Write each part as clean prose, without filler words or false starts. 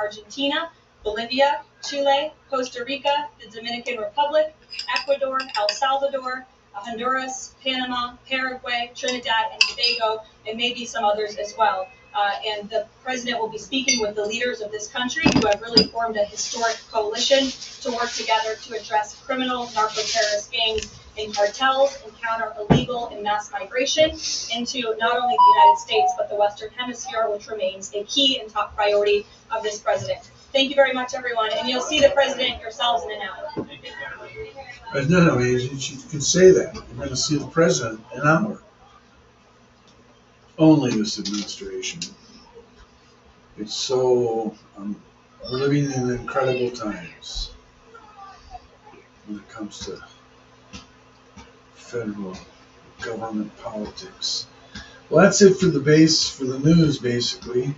Argentina, Bolivia, Chile, Costa Rica, the Dominican Republic, Ecuador, El Salvador, Honduras, Panama, Paraguay, Trinidad and Tobago, and maybe some others as well. And the president will be speaking with the leaders of this country who have really formed a historic coalition to work together to address criminal narco-terrorist gangs and cartels and counter illegal and mass migration into not only the United States but the Western Hemisphere, which remains a key and top priority of this president. Thank you very much, everyone, and you'll see the president yourselves in an hour. No, you can say that. You're going to see the president in an hour. Only this administration. It's so, we're living in incredible times when it comes to federal government politics. Well, that's it for the news, basically,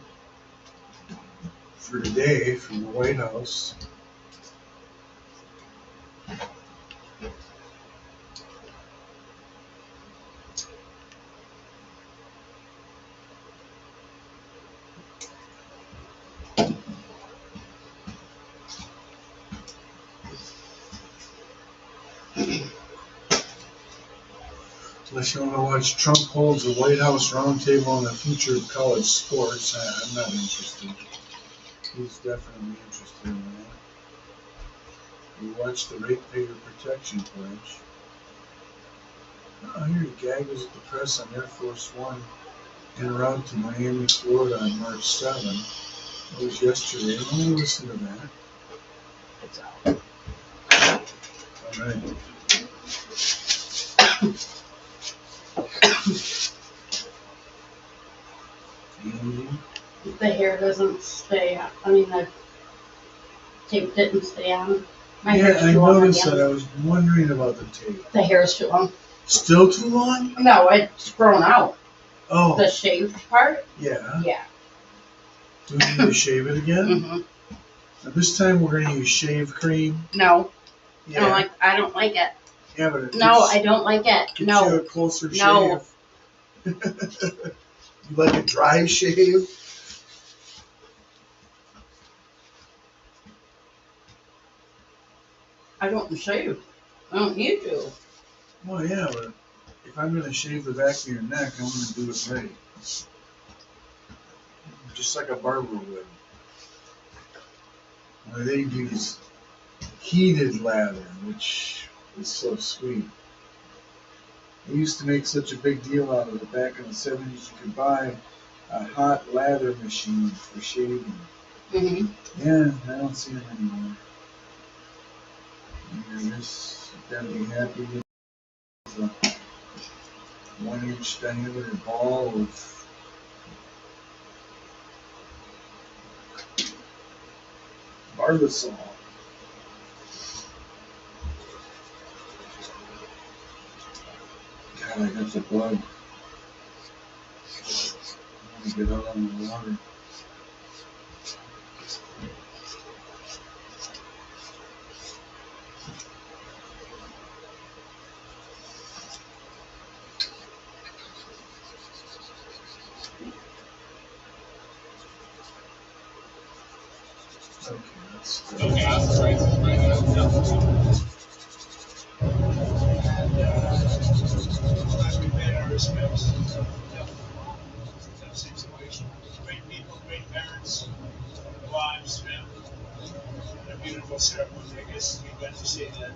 for today from the White House. Unless you want to watch Trump holds a White House roundtable on the future of college sports, I'm not interested. He's definitely interested in that. You watch the Ratepayer Protection Pledge. Oh, here he gaggles at the press on Air Force One en route to Miami, Florida on March 7. It was yesterday. Let me listen to that. It's out. All right. The hair doesn't stay. I mean, the tape didn't stay on. My hair's I too long noticed again. that. I was wondering about the tape. The hair is too long. Still too long? No, it's grown out. Oh. The shaved part? Yeah. Yeah. Do we need to shave it again? Mm-hmm. Now this time we're going to use shave cream. No. Yeah. I don't like it. Yeah, but I don't like it. Get No. you a closer No. shave. You like a dry shave? I don't shave. I don't need to. Well, yeah, but if I'm going to shave the back of your neck, I'm going to do it right. Just like a barber would. Well, they use heated lather, which is so sweet. They used to make such a big deal out of it back in the 70s. You could buy a hot lather machine for shaving. Mm-hmm. Yeah, I don't see them anymore. And this, you gotta be happy with a 1-inch diameter ball of Barbasol. God, I got the blood. I want to get out on the water. Okay, that's good. Okay, I was right. We've made our respects. Tough situation. Great people, great parents, wives, family. And a beautiful ceremony. I guess we got to see that.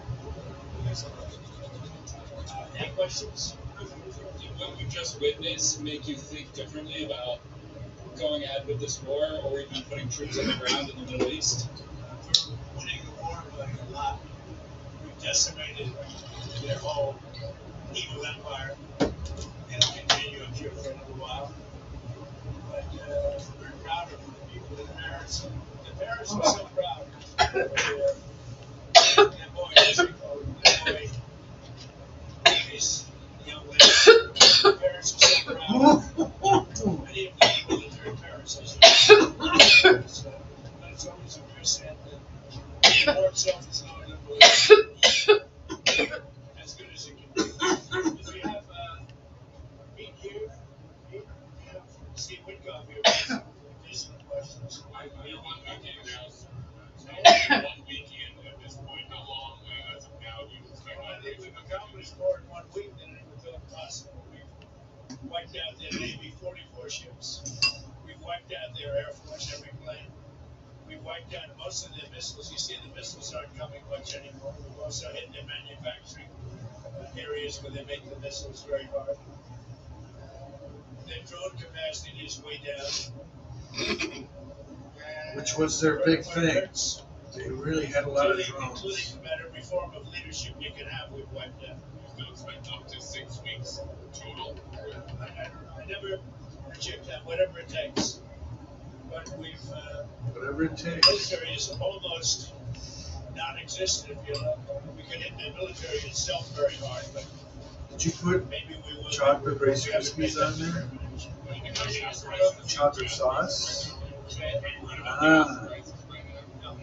Any questions? Did what you just witnessed make you think differently about going ahead with this war, or even putting troops on the ground in the Middle East? We're winning the war, but a lot. We've decimated their whole evil empire. It'll continue, I'm sure, for another while. But we're proud of the people, the parents. The parents are so proud. That boy, that boy, these young ladies, the parents are so proud. Many of them are military parents, as you know. So that's always a very sad thing. The war itself is not unbelievable. As good as it can be. Do we have Pete here? Pete? We have Steve Whitcock here. These are the questions. I want to wiped out most of their missiles. You see the missiles aren't coming much anymore. We've also hit their manufacturing areas where they make the missiles very hard. Their drone capacity is way down. Which was their big thing. They really had a lot of Including drones. no matter every form of leadership you can have, we've wiped out. You can expect up to 6 weeks total. I never reject that, whatever it takes. But we've, Whatever it the takes. military is almost non-existent, if you like. We could hit the military itself very hard, but Did you put maybe we will. chocolate Rice We haven't made Krispies that on there? determination. Chocolate sauce? Ah,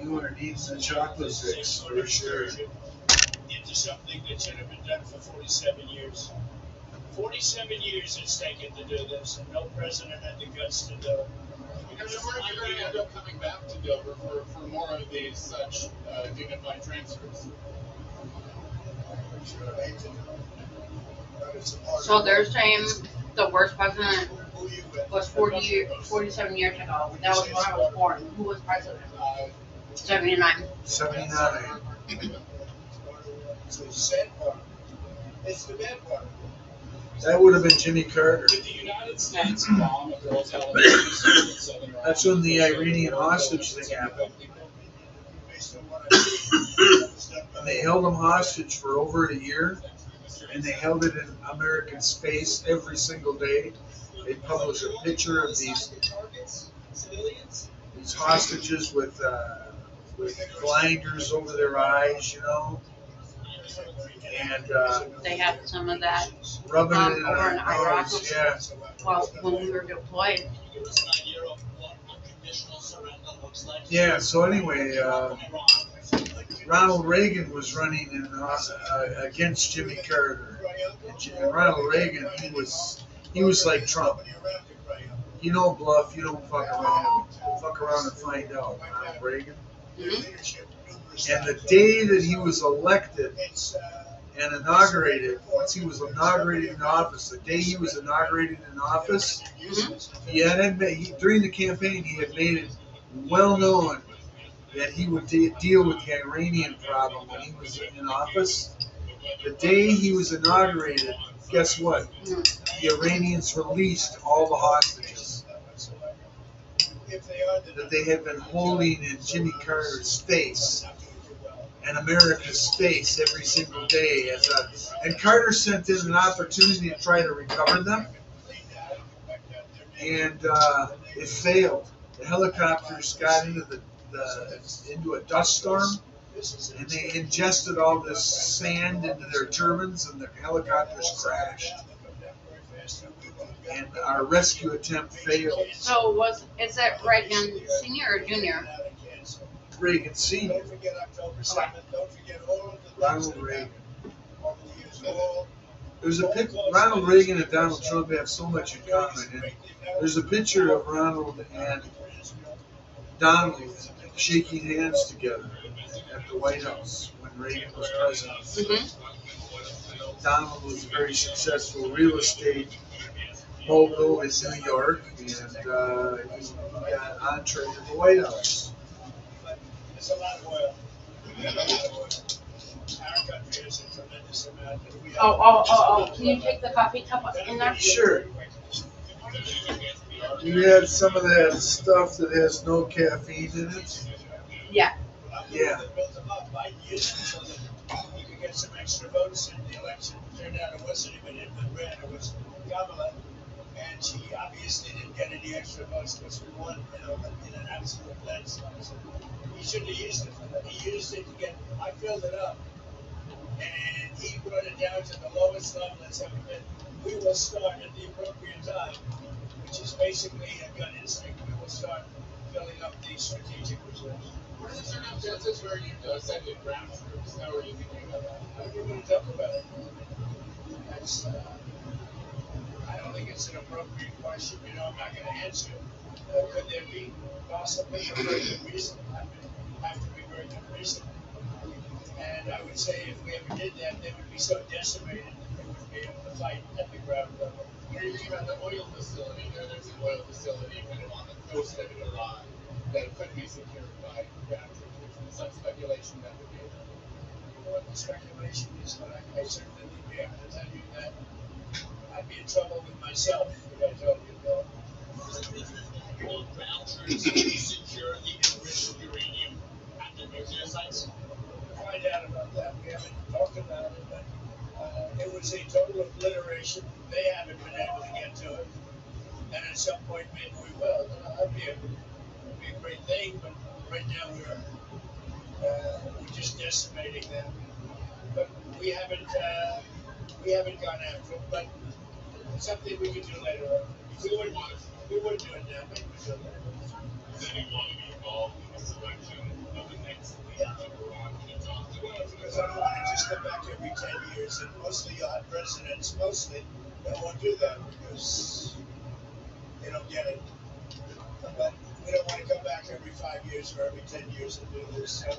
you are needing the chocolate fix for sure. Into something that should have been done for 47 years. 47 years it's taken to do this, and no president had the guts to do it. Because you're going to end up coming back to Dover for more of these such dignified transfers. So they're saying the worst president was 47 years ago. That was when I was born. Who was president? 79. 79. It's the sad part. It's the bad part. That would have been Jimmy Carter. Did the United States bomb a girls' elementary school in Southern Ireland? That's when the Iranian hostage thing happened. Based on what I see, And they held them hostage for over a year. And they held it in American space every single day. They published a picture of these hostages with blinders over their eyes, you know, and They had some of that rubbing it in over our in Iraq. nose. Yeah, Well, when we were deployed. give us an idea of what unconditional surrender looks like. yeah. So anyway, Ronald Reagan was running against Jimmy Carter. And Ronald Reagan, he was like Trump. You don't bluff, you don't fuck around. Fuck around and find out. Ronald Reagan. And the day that he was elected and inaugurated, once he was inaugurated in office, the day he was inaugurated in office, he had during the campaign he had made it well known that he would deal with the Iranian problem when he was in office. The day he was inaugurated, guess what? The Iranians released all the hostages that they had been holding in Jimmy Carter's face and America's face every single day. And Carter sent in an opportunity to try to recover them, and it failed. The helicopters got into a dust storm, and they ingested all this sand into their turbines, and the helicopters crashed. And our rescue attempt failed. So is that Reagan Senior or Junior? Reagan Senior. Don't forget October 7th. Don't forget all of the Ronald Reagan. over the years. All There's a picture. Ronald Reagan and Donald Trump have so much in common. And there's a picture of Ronald and Donald shaking hands together at the White House when Reagan was president. Mm-hmm. Donald was a very successful real estate mogul in New York, and he got entree to the White House. There's a lot of oil. There's a lot of oil. Our country has a tremendous amount. And we have Oh. Can you take the coffee cup in there? Sure. You had some of that stuff that has no caffeine in it? Yeah. Yeah. Built them up. Biden used them so that he could get some extra votes in the election. Turned out it wasn't even him that ran. It was Kamala. And she obviously didn't get any extra votes because we won, in an absolute landslide. So he shouldn't have used it for that. He used it to get, I filled it up. And he brought it down to the lowest level it's ever been. We will start at the appropriate time, which is basically a gut instinct. We will start filling up these strategic reserves. What are the circumstances where you send in ground troops? How are you thinking about that? I'm going to talk about it. That's, I don't think it's an appropriate question. I'm not going to answer it. Could there be possibly a very good reason? Have to be very good reason. And I would say if we ever did that, they would be so decimated that they wouldn't be able to fight at the ground level. What are you thinking about the oil facility? There's an oil facility kind of on the coast of Iran. that it could be secured by reactors. There's some speculation that would be there. What the speculation is, but I certainly would be able to tell you that I'd be in trouble with myself if I told you, Bill. Will ground troops secure the enriched uranium at the nuclear sites? Find out about that. We haven't talked about it, but it was a total obliteration. They haven't been able to get to it. And at some point, maybe we will. It'd be a great thing, but right now we're just decimating them. But we haven't gone after it. But it's something we could do later on. We wouldn't do it now. Maybe we do it later. Does anyone want to be involved in the selection of the next leader of Iran when it's off the way? Because I don't want to just come back every 10 years, and mostly you'll have presidents, mostly, that won't do that because they don't get it. But we don't want to come back every 5 years or every 10 years and do this. So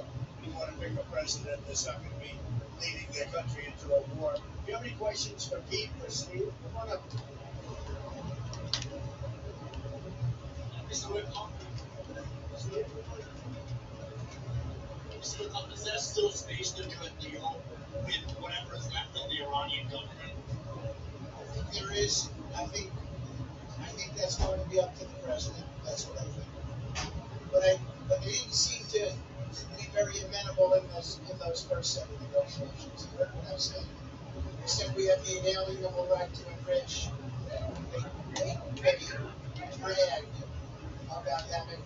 we want to pick a president that's not going to be leading their country into a war. Do you have any questions for Pete or Steve? Come on up. Mr. Whitlock? Mr. Whitlock, is there still space to do a deal with whatever is left of the Iranian government? I think there is. I think that's going to be up to the president. That's what I think. But they didn't seem to be very amenable in those first set of negotiations. You heard what I said? They said we have the inalienable right to enrich. They bragged about having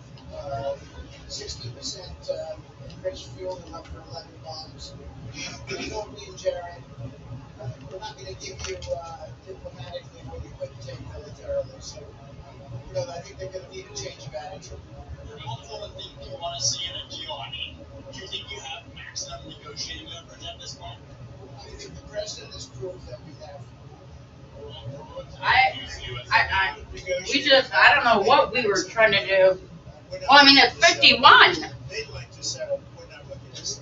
60% enriched fuel enough for 11 bombs. We don't win, Jared. We're not going to give you diplomatically what we couldn't take militarily. So, I think they're going to need a change of attitude. All the things you want to see in a deal, I mean, do you think you have maximum negotiating leverage at this point? I think the president has proved that we have. I don't know what we were trying to do. Well, I mean, it's 51. They'd like to settle. We're not looking at this.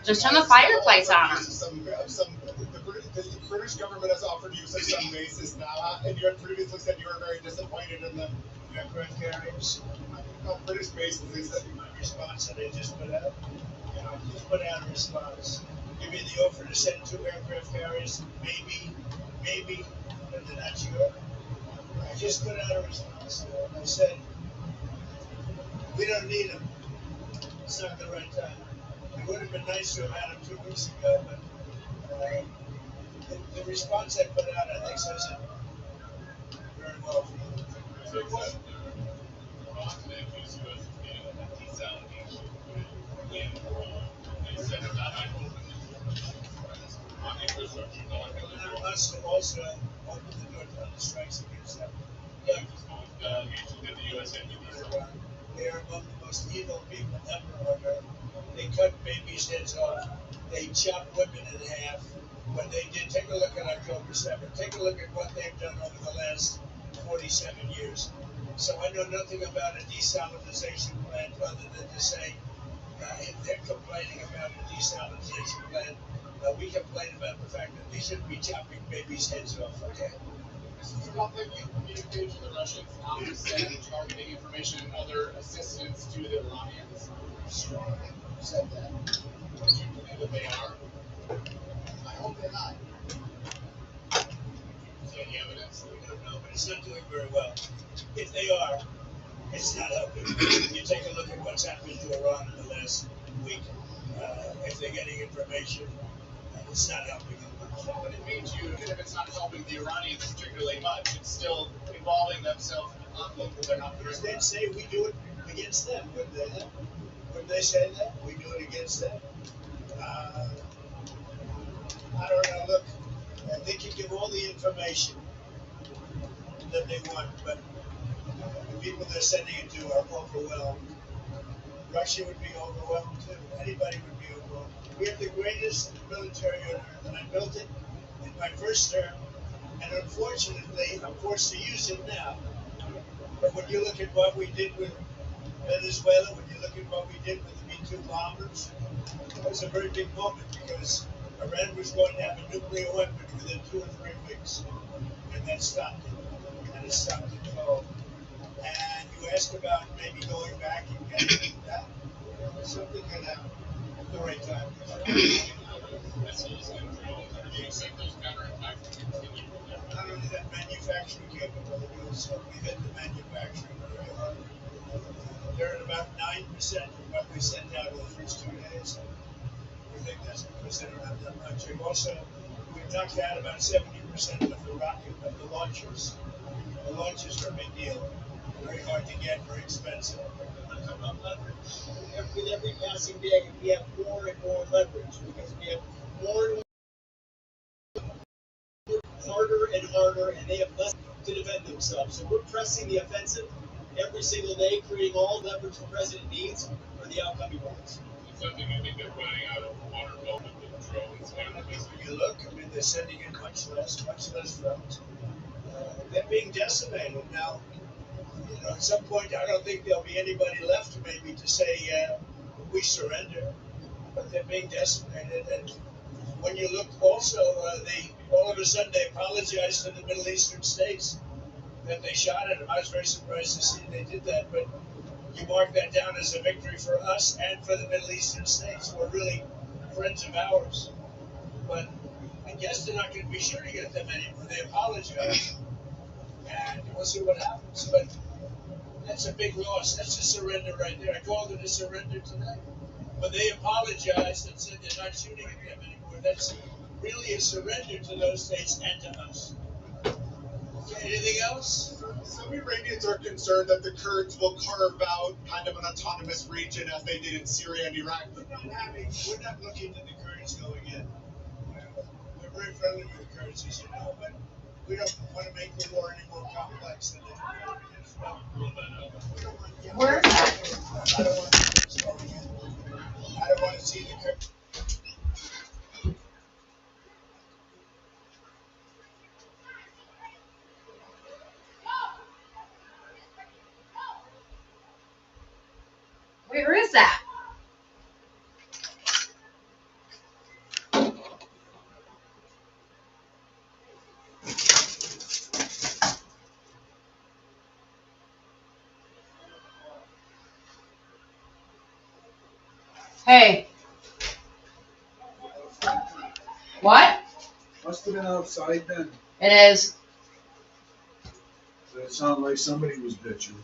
Just turn the fireplace on. The British government has offered you some basis now, and you had previously said you were very disappointed in them. Aircraft carriers. No, British bases, they said. My response that they just put out. Just put out a response. Give me the offer to send 2 aircraft carriers, maybe, but they're not sure. I just put out a response. I said, we don't need them. It's not the right time. It would have been nice to have had them 2 weeks ago, but the response I put out, I think, says it very well for you. Us to also open the door to other strikes against them. They are among the most evil people ever on earth. They cut babies' heads off. They chop women in half. When they did, take a look at October 7th. Take a look at what they've done over the last 47 years. So I know nothing about a desalinization plant other than to say, if they're complaining about a desalinization plant, we complain about the fact that they shouldn't be chopping babies' heads off, okay? So how think you communicate to the Russians not to send targeting information and other assistance to the Iranians? Strongly said that. Do you believe that they are? I hope they're not. Is there any evidence? We don't know, but it's not doing very well. If they are, it's not helping. You take a look at what's happened to Iran in the last week. If they're getting information, it's not helping them. But it means you, even if it's not helping the Iranians particularly much, it's still involving themselves in a conflict that they're not doing. They'd say we do it against them, wouldn't they? Wouldn't they say that? We do it against them? I don't know. Look, they can give all the information that they want, but the people they're sending it to are overwhelmed. Russia would be overwhelmed too. Anybody would be overwhelmed. We have the greatest military on earth, and I built it in my first term, and unfortunately, I'm forced to use it now. But when you look at what we did with Venezuela, when you look at what we did with the B-2 bombers, it was a very big moment because Iran was going to have a nuclear weapon within 2 or 3 weeks, and that stopped it, and it stopped it cold. and you ask about maybe going back and getting that, something can happen at the right time. Not only that manufacturing capability, also we've hit the manufacturing very hard. They're at about 9% of what we sent out in the first 2 days. We think that's because they don't have that much. We've knocked out about 70% of the rocket, of the launchers. The launchers are a big deal. Very hard to get, very expensive. With every passing day, we have more and more leverage because we have more and more harder and harder, and they have less to defend themselves. So we're pressing the offensive every single day, creating all the leverage the president needs for the outcoming wars. Something I think they're running out of water movement with drones. If you look, I mean, they're sending in much less drones. They're being decimated now. You know, at some point, I don't think there'll be anybody left maybe to say, we surrender. But they're being decimated. And when you look also, all of a sudden they apologized to the Middle Eastern states that they shot at them. I was very surprised to see they did that. But you mark that down as a victory for us and for the Middle Eastern states who are really friends of ours. But I guess they're not going to be shooting at them anymore. They apologize. And we'll see what happens. But that's a big loss. That's a surrender right there. I called it a surrender today. But they apologized and said they're not shooting at them anymore. That's really a surrender to those states and to us. Okay, anything else? Some Iranians are concerned that the Kurds will carve out kind of an autonomous region as they did in Syria and Iraq. We're not looking at the Kurds going in. We're very friendly with the Kurds, as you know, but we don't want to make the war any more complex than it already is. Where's that? I don't want the Kurds going in. I don't want to see the Kurds. Where is that? Hey. What? Must have been outside then. It is. It sounded like somebody was bitching.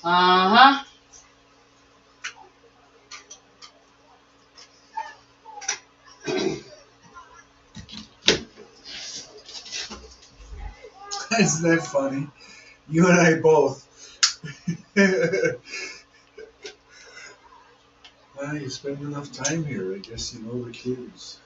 Uh-huh. Isn't that funny? You and I both. Well, you spend enough time here, I guess you know the cues.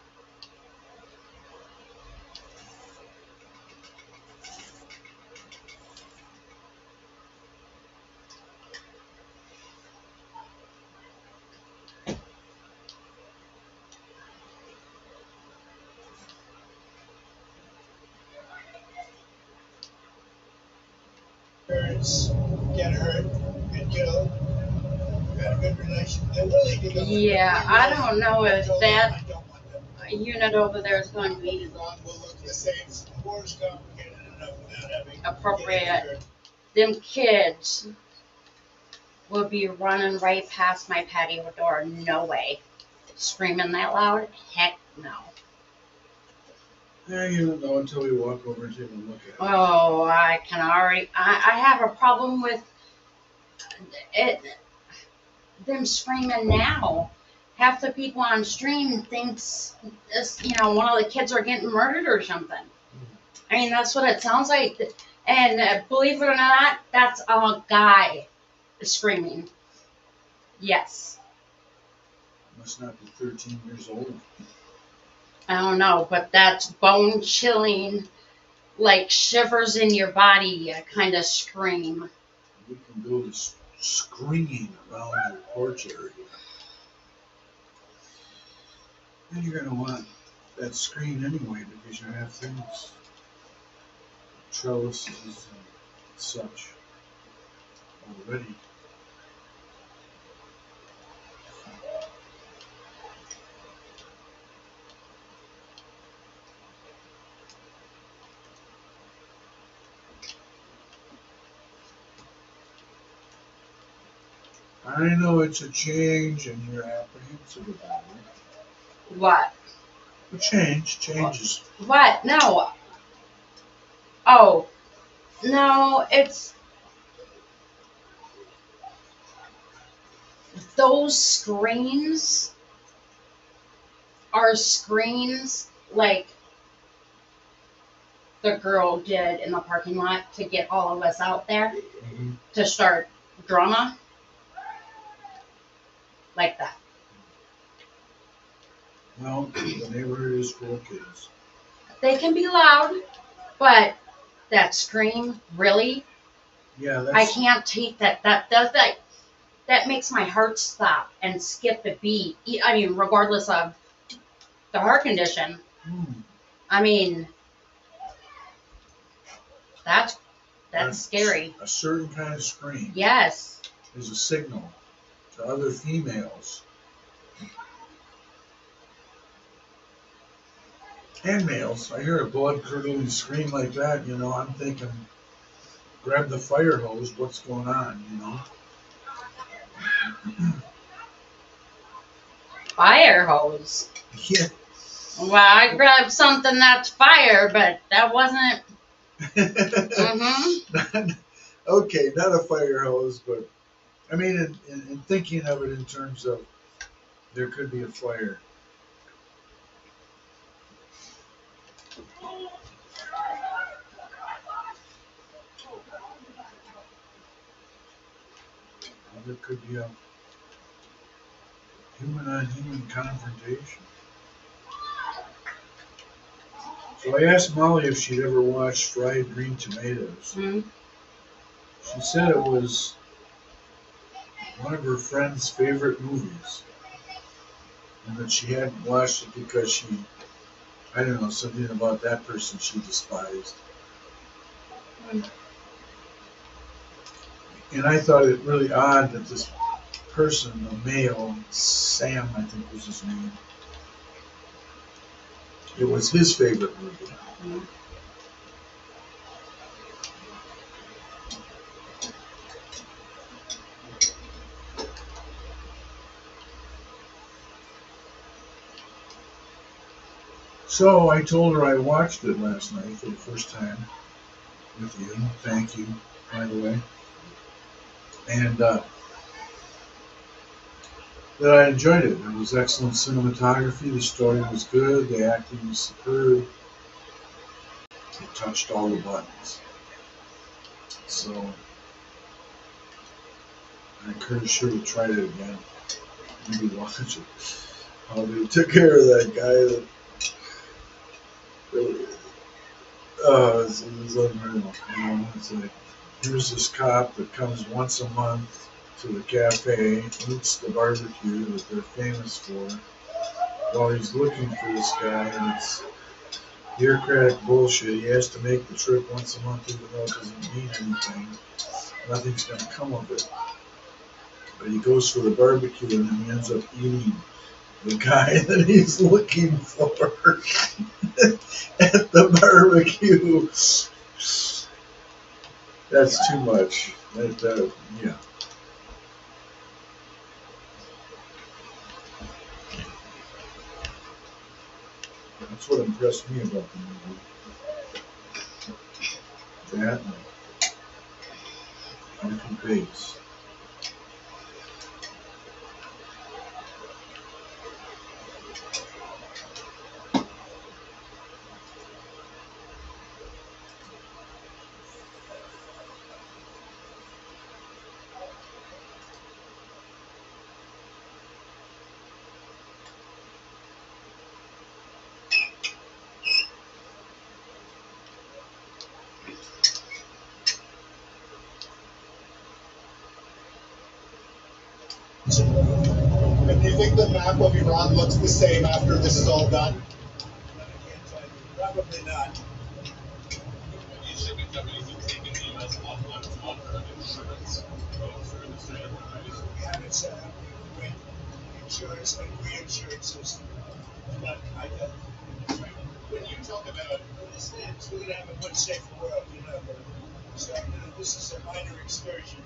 Kurds get hurt, get killed. We've had a good relation. They're willing to go. Yeah, I don't know if that I don't want them. unit over there is going to be Iran will look the same. The war is complicated enough without having appropriate. Them kids will be running right past my patio door. No way. Screaming that loud? Heck no. Yeah, you don't know until we walk over and take a look at it. Oh, I can already. I have a problem with it. Them screaming now. Half the people on stream thinks this, one of the kids are getting murdered or something. I mean, that's what it sounds like. And believe it or not, that's a guy screaming. Yes. Must not be 13 years old. I don't know, but that's bone chilling, like shivers in your body kind of scream. We can build a screen around your porch area. And you're going to want that screen anyway because you have things, trellises and such already. I know it's a change and you're apprehensive about it. What? A changes. What? No. Oh, no, it's those screens are screens like the girl did in the parking lot to get all of us out there to start drama. Like that. Well, the neighborhood is full of kids. They can be loud, but that scream, really? Yeah, that's... I can't take that. That does that. That makes my heart stop and skip a beat. I mean, regardless of the heart condition. I mean, that's scary. A certain kind of scream. Yes. Is a signal to other females and males. I hear a blood-curdling scream like that, you know, I'm thinking, grab the fire hose, what's going on, you know? Fire hose? Yeah. Well, I grabbed something that's fire, but that wasn't... Okay, not a fire hose, but I mean, in thinking of it in terms of there could be a fire. There could be a human-on-human confrontation. So I asked Molly if she'd ever watched Fried Green Tomatoes. She said it was one of her friend's favorite movies, and that she hadn't watched it because she, I don't know, something about that person she despised. And I thought it really odd that this person, the male, Sam, I think was his name, it was his favorite movie. So I told her I watched it last night for the first time with you. Thank you, by the way. And that I enjoyed it. It was excellent cinematography. The story was good. The acting was superb. It touched all the buttons. So I encourage her to try it again. Maybe watch it. How they took care of that guy that. It was unreal. You know, it's like, here's this cop that comes once a month to the cafe, eats the barbecue that they're famous for, while he's looking for this guy, and it's bureaucratic bullshit. He has to make the trip once a month, even though it doesn't mean anything. Nothing's going to come of it. But he goes for the barbecue, and then he ends up eating the guy that he's looking for at the barbecue. That's too much. Yeah. That's what impressed me about the movie. That and Michael Bates. And do you think the map of Iran looks the same after this is all done? I can't tell you. Probably not. You should be companies have taken the U.S. offline to offer insurance through the state of We haven't set up the insurance and reinsurance system. But when you talk about this, we're going to have a much safer world, you know. So this is a minor excursion.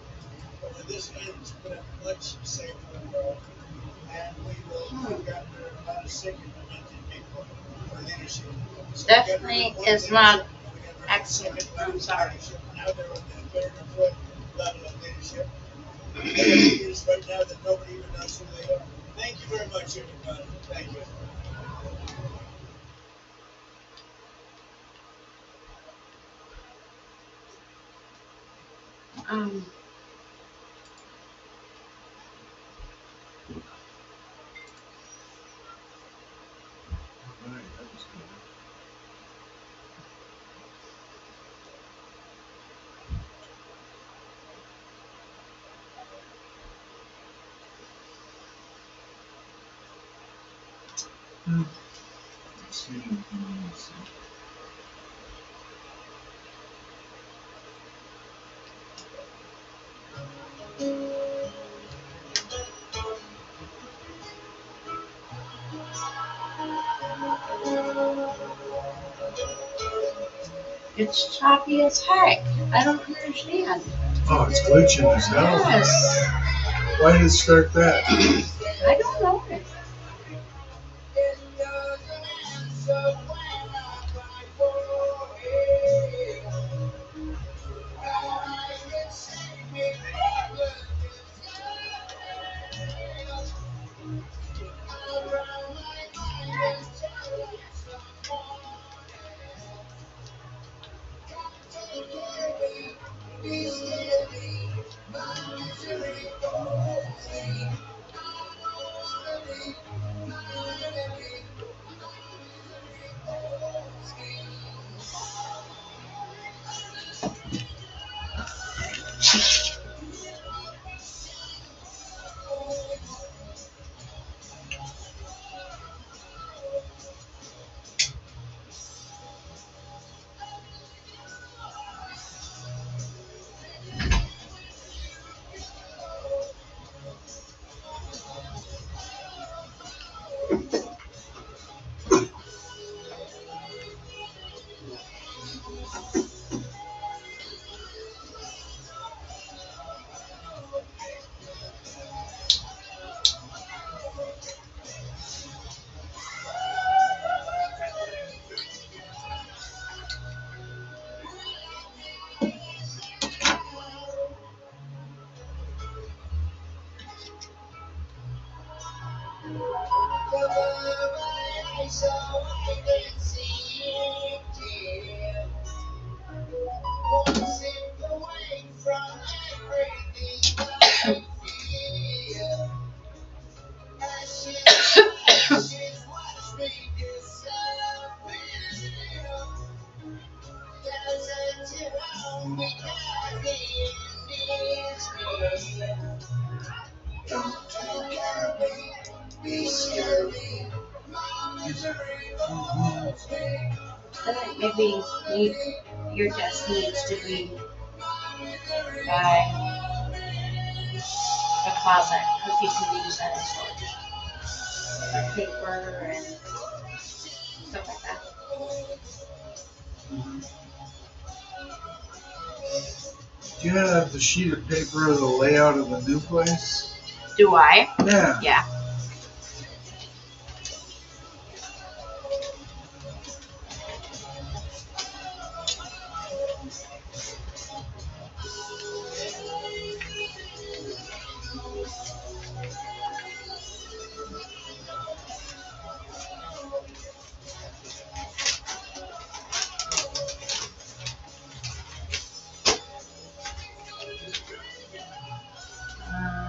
But when this ends, we're gonna have much safer world, and we will have gotten rid of a lot of sick and demented people for leadership. So Definitely we is got rid of not one leadership, and we got rid of excellent. second I'm level sorry. leadership. Now they're on the third or fourth level of leadership. They have leaders right now that nobody even knows who they are. Thank you very much, everybody. Thank you. Um, Right, that was good. Let's see anything else. it's choppy as heck. I don't understand. Oh, it's glitching as hell. Yes. Why did it start that? I don't know. Maybe your desk needs to be by the closet because you can use that as storage for paper and stuff like that. Do you have the sheet of paper of the layout of the new place? Do I? Yeah. Yeah.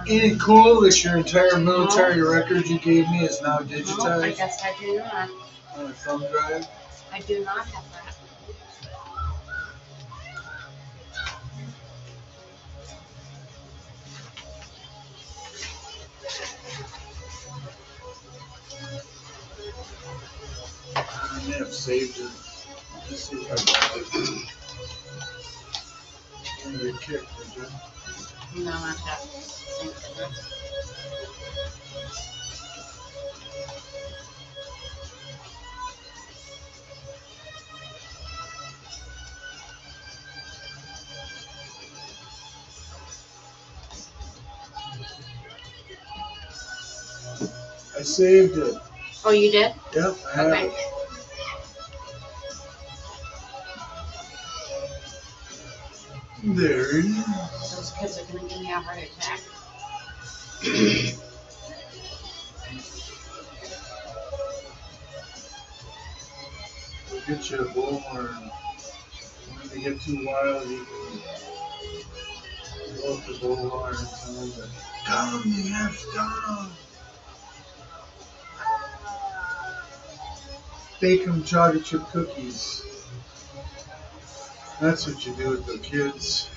Ain't it cool that your entire military record you gave me is now No, I digitized guess I do not. on a thumb drive? I do not have that. I may have saved it. Let's see if I got it. You're gonna get kicked, would you? No, not that. Thank goodness. I saved it. Oh, you did? Yep, I have Okay. it. There it is. Those kids are gonna give me a heart attack. We'll get you a bullhorn. When they get too wild, you can go up the bullhorn and tell them to calm the F down. Bake them chocolate chip cookies. That's what you do with the kids.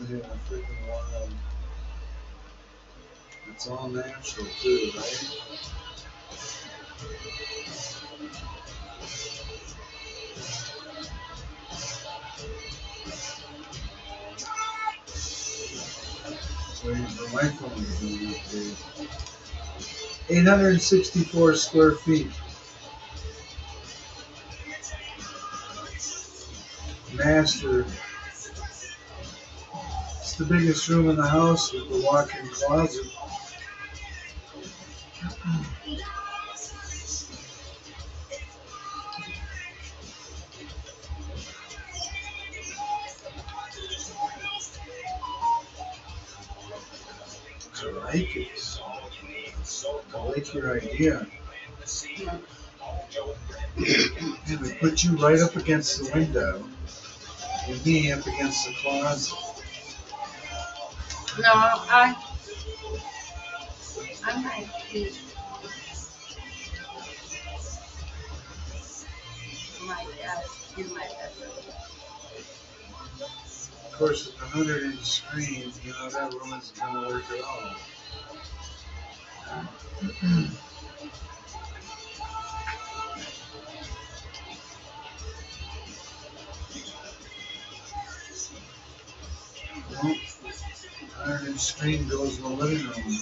Yeah, freaking wild. It's all natural too, right? So the microphone is doing okay. 864 square feet. Master. It's the biggest room in the house with the walk-in closet. I like it. I like your idea. And we put you right up against the window, and me up against the closet. No, I might be in my bedroom. Of course, with the 100-inch screen, that room isn't going to work at all. Well, 100-inch screen goes in the living room.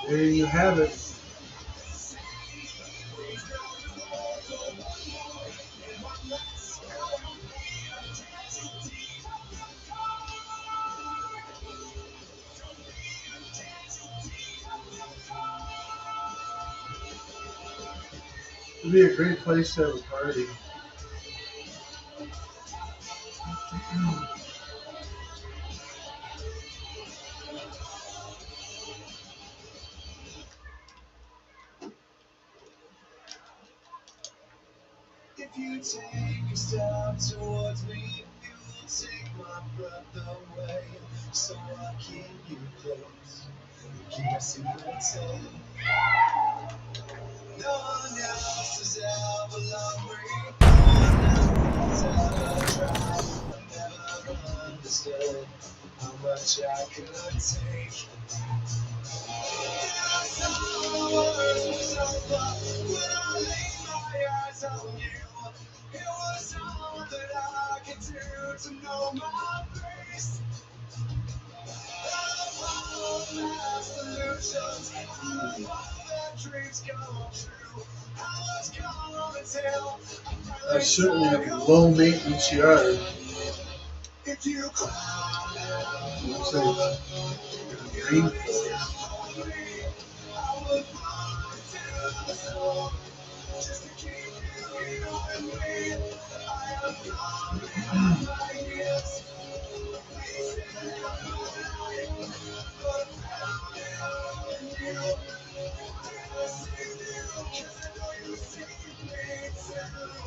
There you have it. It'd be a great place to have a party. If you take a step towards me, you will take my breath away. So I keep you close, keep my secrets safe. No one else has ever loved me, no one else has ever tried, but never understood. much I could take. There's hours so far when I laid my eyes on you. It was all that I could do to know my place. Of all my solutions, of all the dreams come true, I was gonna tell. That's certainly a low maintenance yard. If you Looks like rainforest. I would run to the storm just to keep you here with me. I have gone beyond my years, wasted my life, but found it all in you. I saved you 'cause I know you saved me too.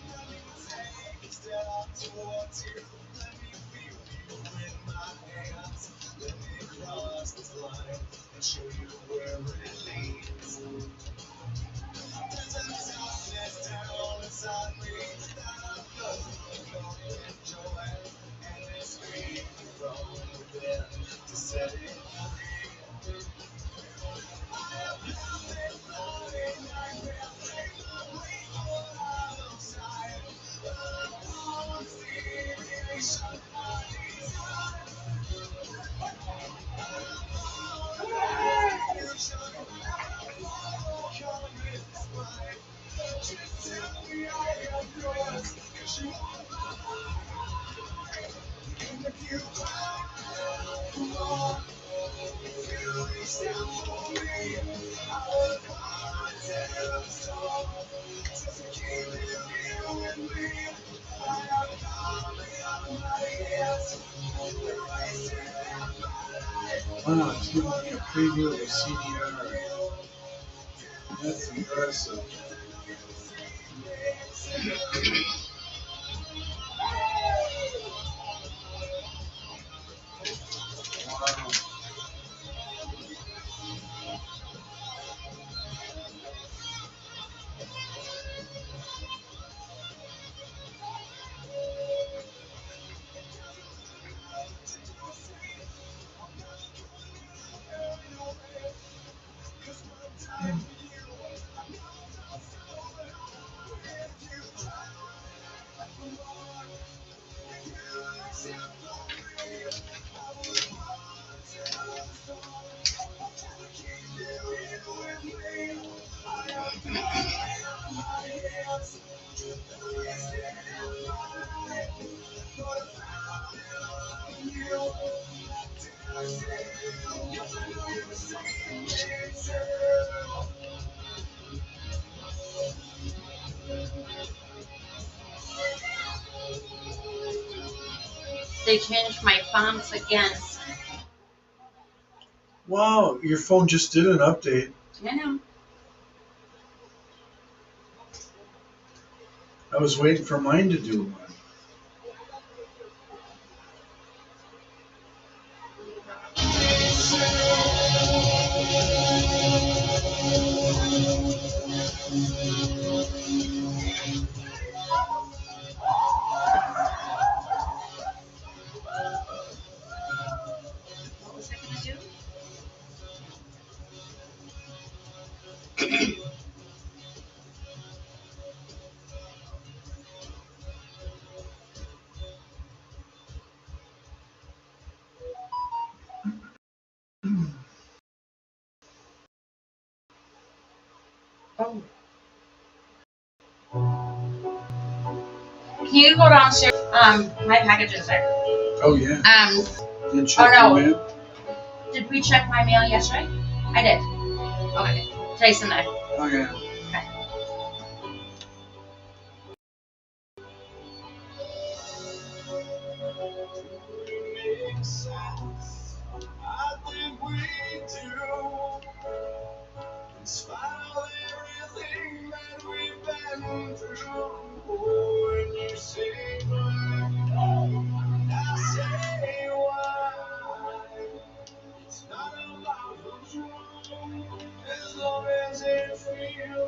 Let me take a step towards you. Let me feel you in my hands. Let me cross this line and show you where it leads. There's a darkness down inside me that I know you'll enjoy, and it's free from within to set it free. I have nothing floating nightmare, make my way all outside. I want deviation, I desire. Just tell me I am yours, 'cause you are mine. And if you cry, come on, if you reach out for me, I will run to the storm, just to keep you here with me. I have gone beyond my years, wasted my life. Wow, it's giving me a preview of a CDR. That's impressive. Wow. They changed my fonts again. Wow, your phone just did an update. I know. I was waiting for mine to do one. What was I gonna do? Oh. Can you go downstairs? My package is there. Oh yeah. Didn't check Oh, no. your mail? Did we check my mail yesterday? I did. Okay. Today's Sunday. Oh yeah. Okay. I think we do. In spite of everything that we've been through, when you say why, I say why. It's not about who's wrong, as long as it feels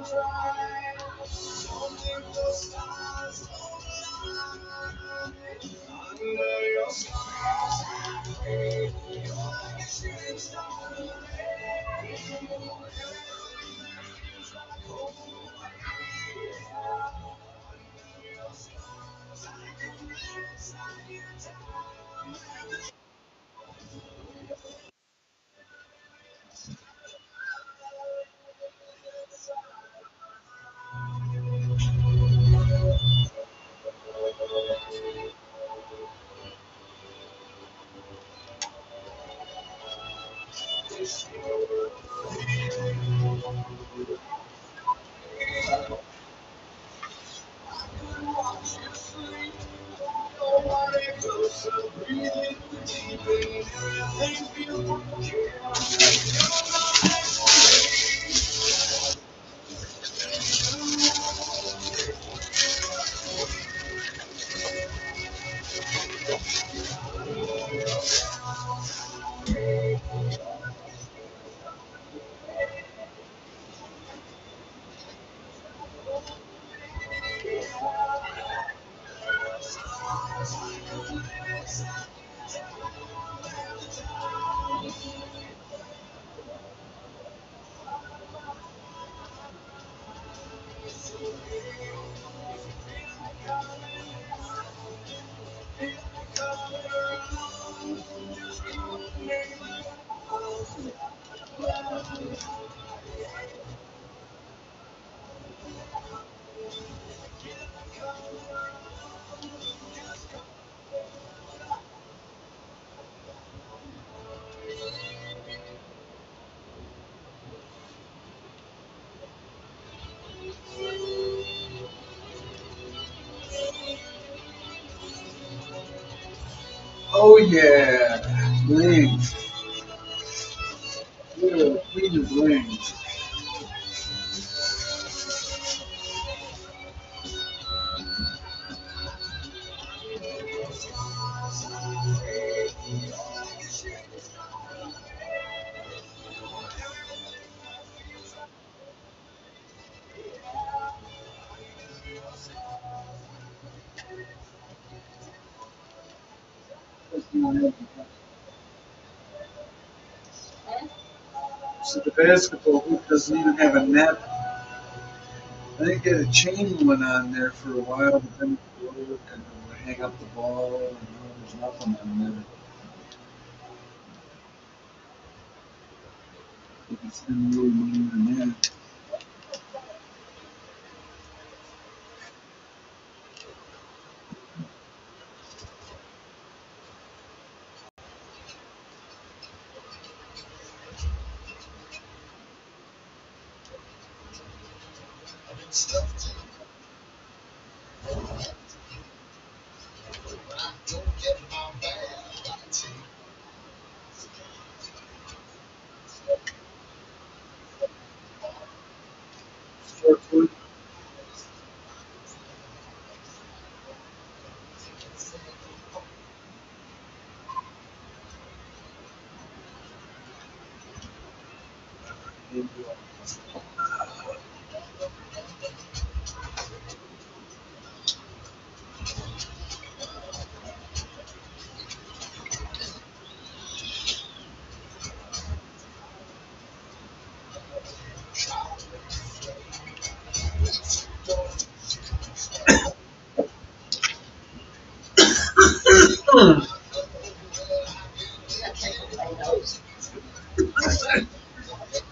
Oh yeah, bling. Yeah, clean the bling. So the basketball hoop doesn't even have a net. I think they had a chain one on there for a while, but then it broke and it would hang up the ball, and now there's nothing on there. You can spend really money on that. Short foot.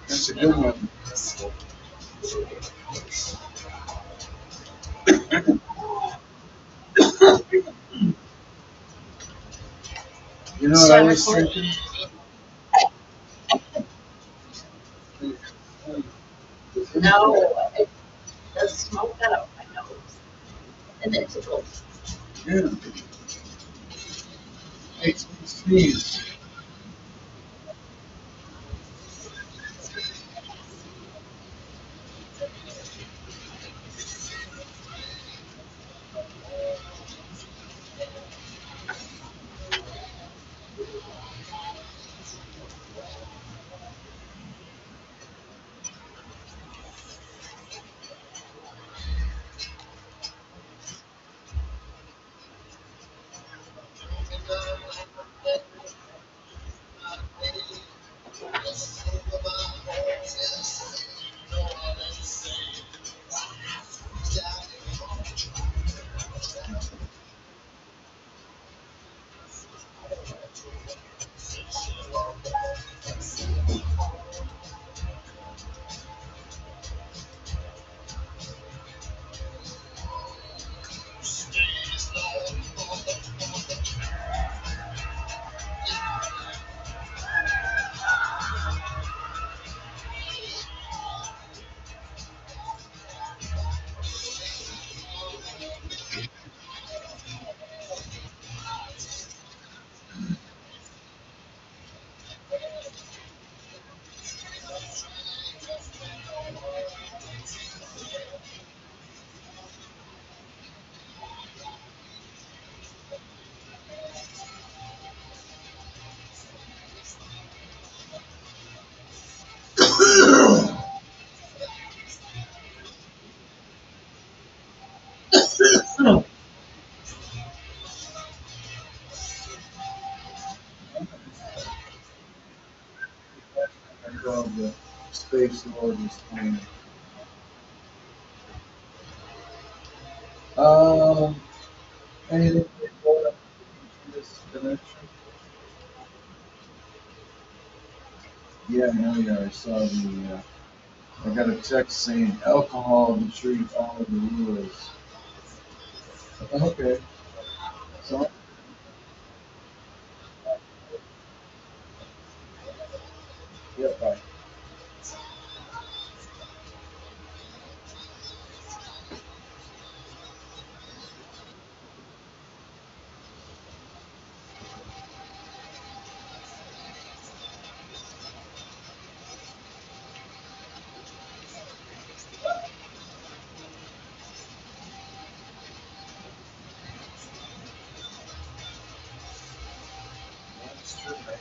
That's a good one. You know what I was thinking? No, it does smoke out of my nose. And then tickles. Yeah. Makes me sneeze. Praise the Lord this morning. Anything before this connection? Yeah, I know. Yeah, I saw the. I got a text saying alcohol to sure you follow the rules. Okay. So. Yeah. Bye. That's true, man.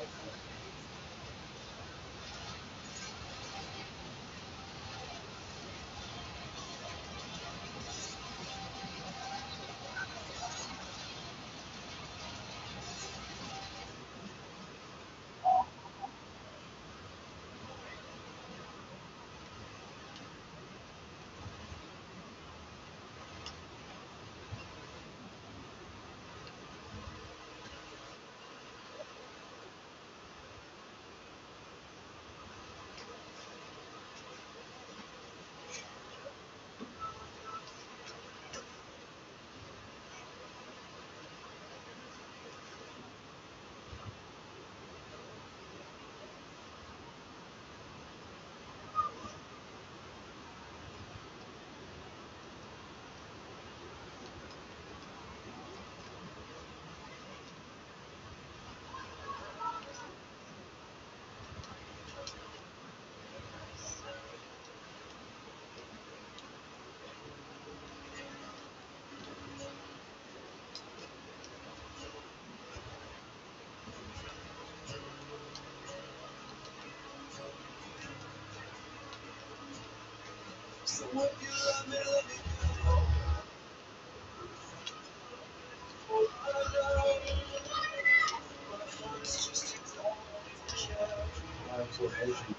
So if you love me, let me That's what edgy.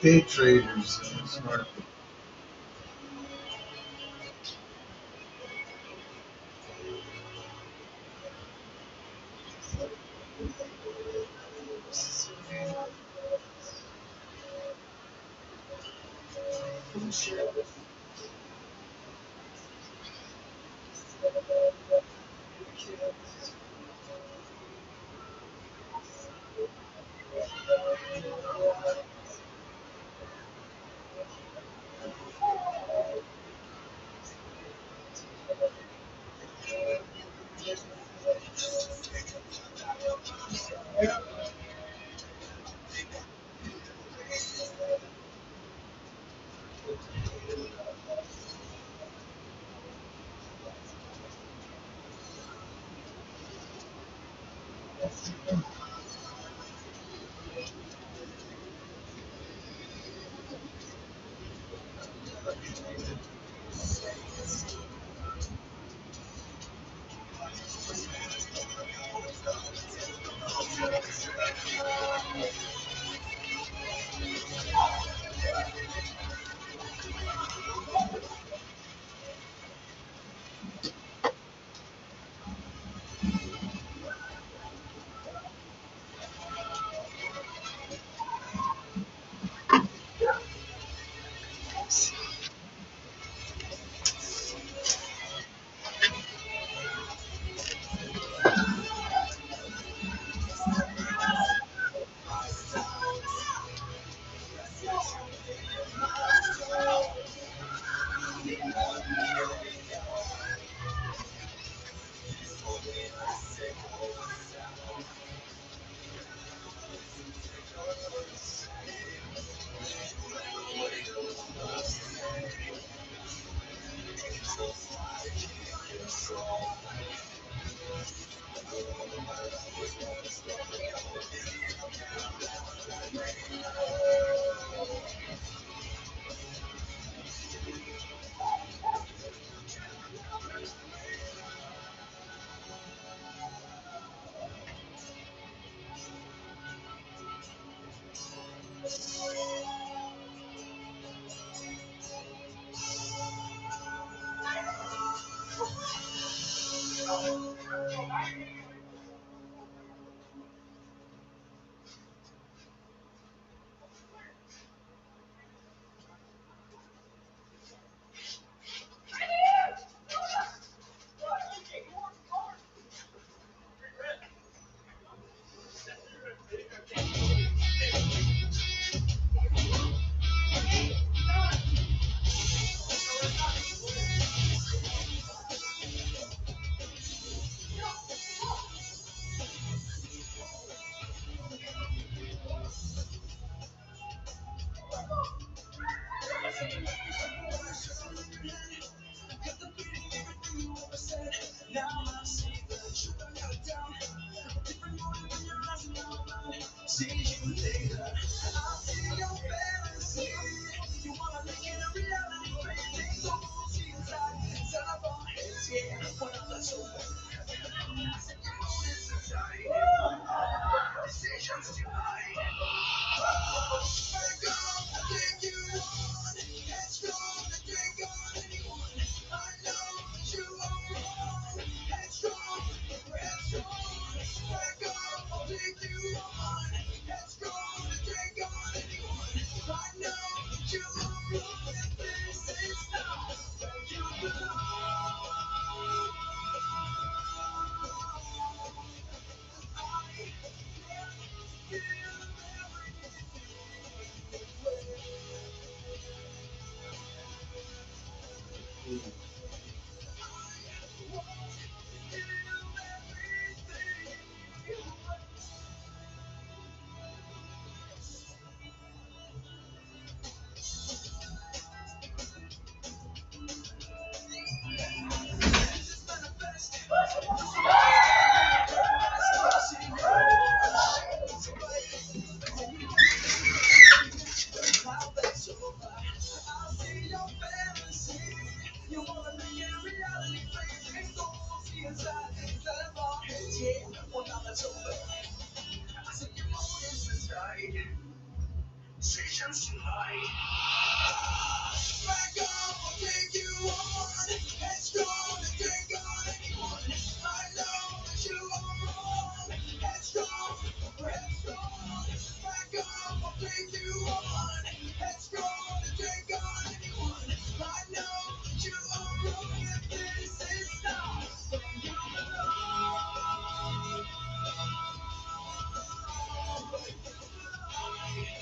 Day traders in this market.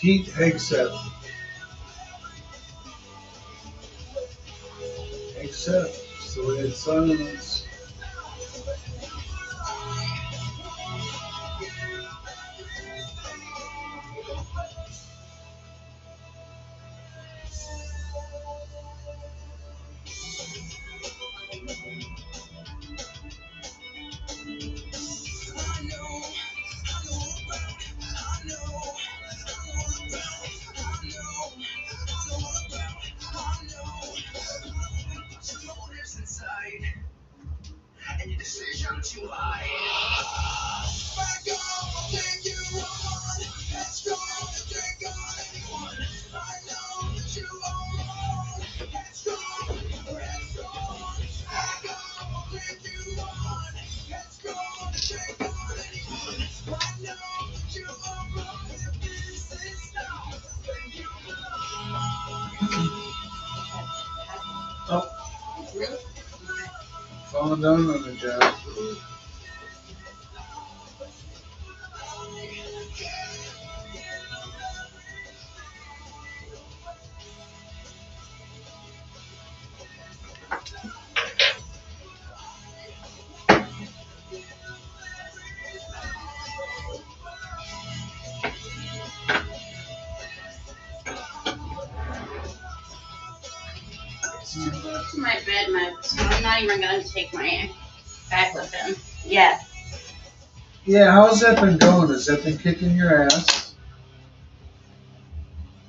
Heat Hegseth. Except, so it sounds. Oh, falling down on the job. To my bed, so I'm not even gonna take my back with him yet. Yeah, how's that been going? Has that been kicking your ass?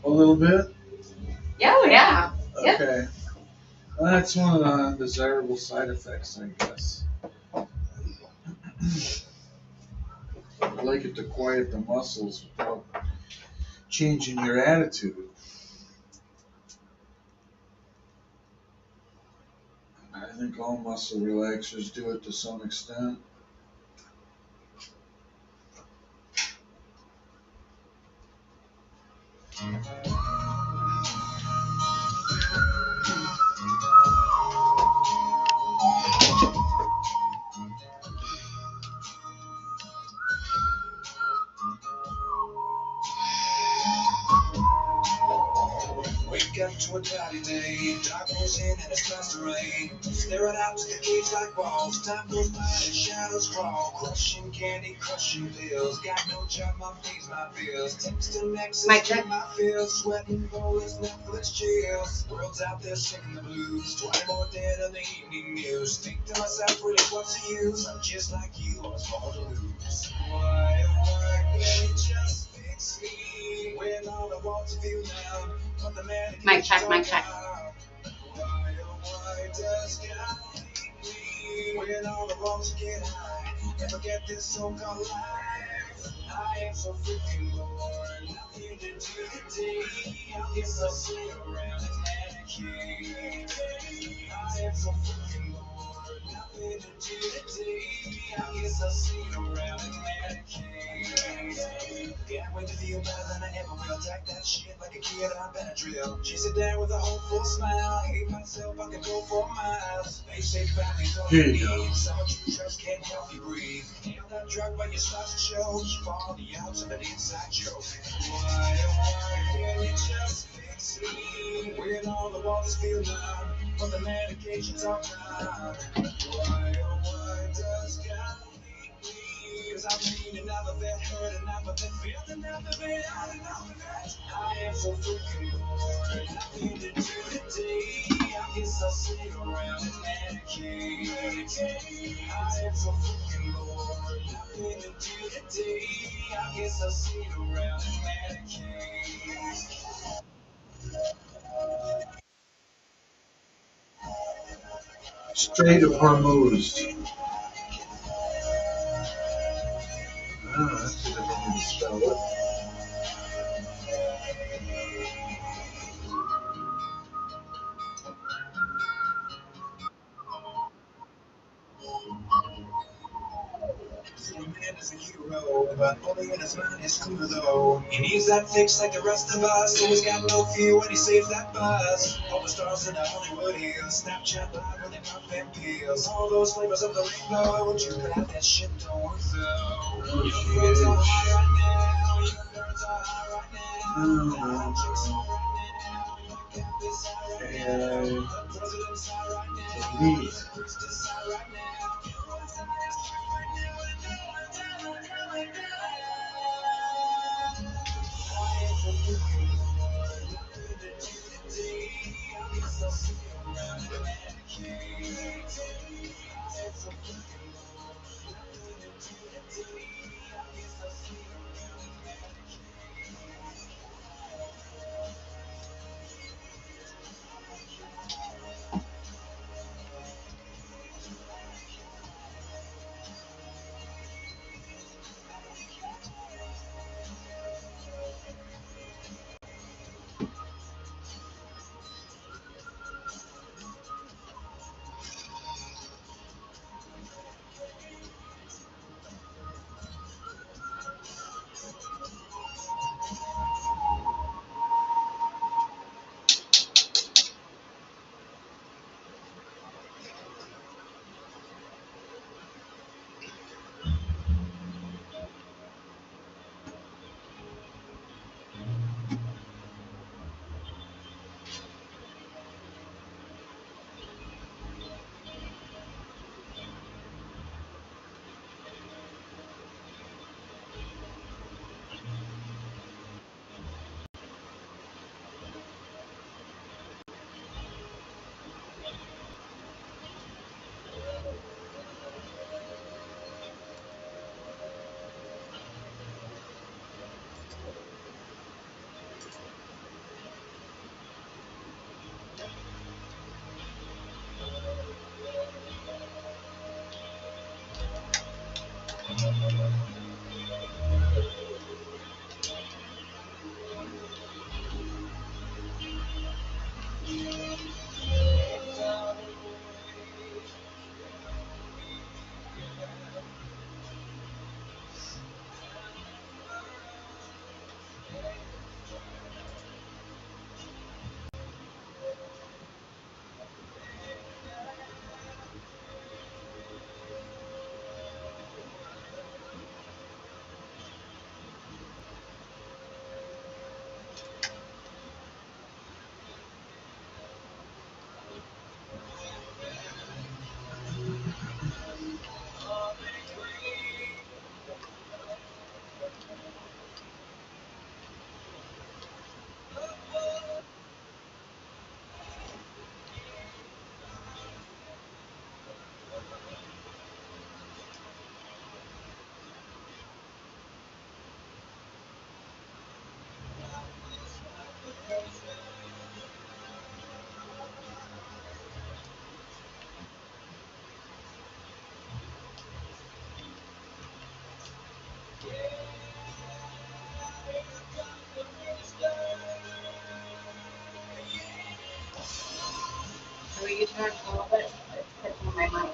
A little bit? Oh yeah. Yep. Okay. Well, that's one of the undesirable side effects, I guess. I'd like it to quiet the muscles without changing your attitude. I think all muscle relaxers do it to some extent. Wake up to a cloudy day, dark rolls in and it starts to rain. Staring out to the cage like walls, time goes by and shadows crawl. Crushing candy, crushing pills, got no job, my face, my bills. Texting exes, Mic check. my feels, sweating bullets, Netflix chills. World's out there singing the blues, 20 more dead on the evening news. Think to myself, really, what's the use? I'm just like you, I was born to lose. Why, baby, just fix me when all I want to feel now. Mic check, mic check. When all the wrongs get high, never get this so-called life. I am so freaking bored. Nothing to do today. I guess I'll sit around and medicate. I am so freaking bored. I guess I'll see you around in Medicaid. Yeah, I went to feel better than I ever will. Attack that shit like a kid on Benadryl. Chase it down with a hopeful smile. Hate myself, I could go for miles. They say families don't Here you go. need someone you trust can't help you breathe. Nail that drug, but you start to show. You fall the outs of an inside joke. Why, oh, why can't you just fix me? When all the walls feel numb, but the medication's all gone. Why, oh, why does God leave me? 'Cause I've seen enough of it, heard enough of it, felt enough of it, had enough of it. I am so freaking bored, nothing to do today. I guess I'll sit around and medicate. I am so freaking bored, nothing to do today. I guess I'll sit around and medicate. Strait of Hormuz. Ah, that's a different way to spell it. So a man is a hero, but only in his mind is clear though. He needs that fix like the rest of us, so he's got no fear when he saves that buzz. All the stars in the Hollywood Hills, Snapchat live when they pop them pills. All those flavors of the rainbow, would you glad that shit don't work though? Your friends are high right now, your nerds are high right now. Chicks are right now, your campus high right now. The president's high right now, the priest is high right now. Everyone's high right now, and no one's high right now. I am so looking for nothing to do today. I guess I'll see you around the Medicaid. I am so looking for nothing to do today. I guess I'll see you around the Medicaid. So you talk a little bit, it's on my mic.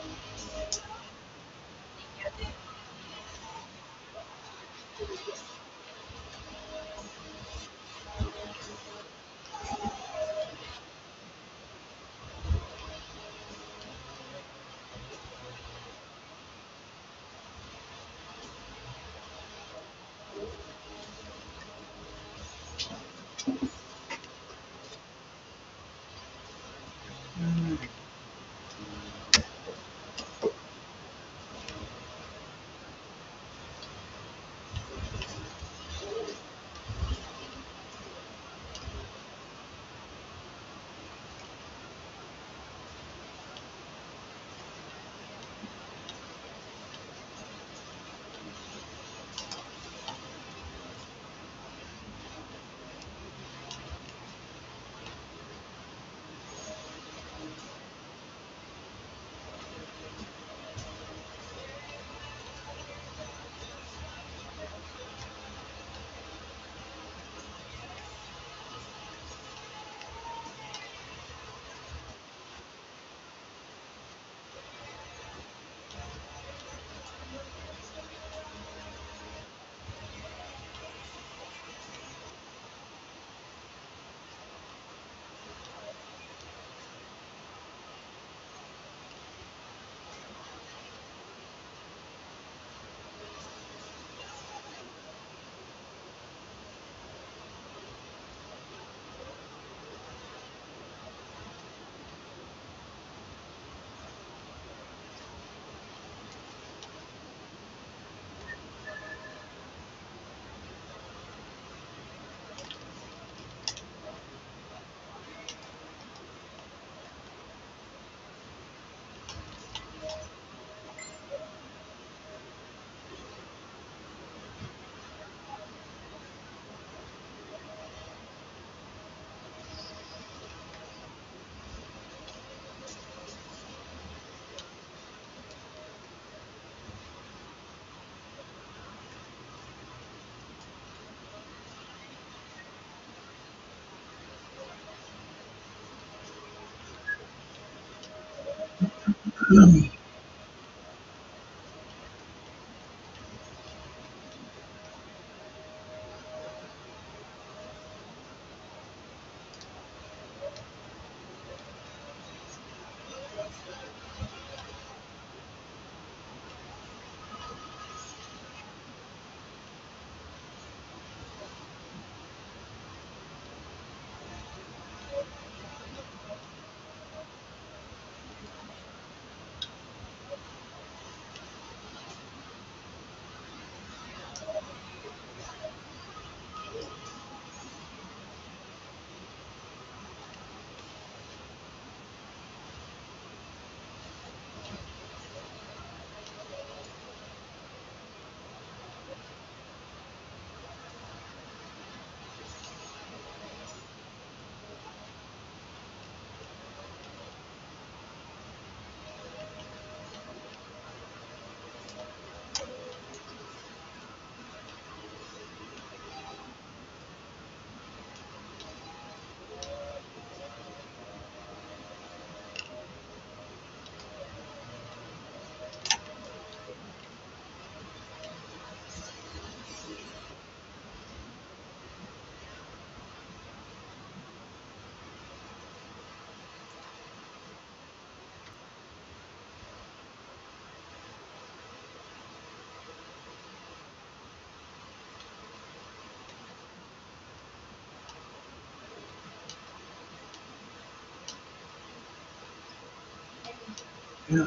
Yeah.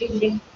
Ding, ding.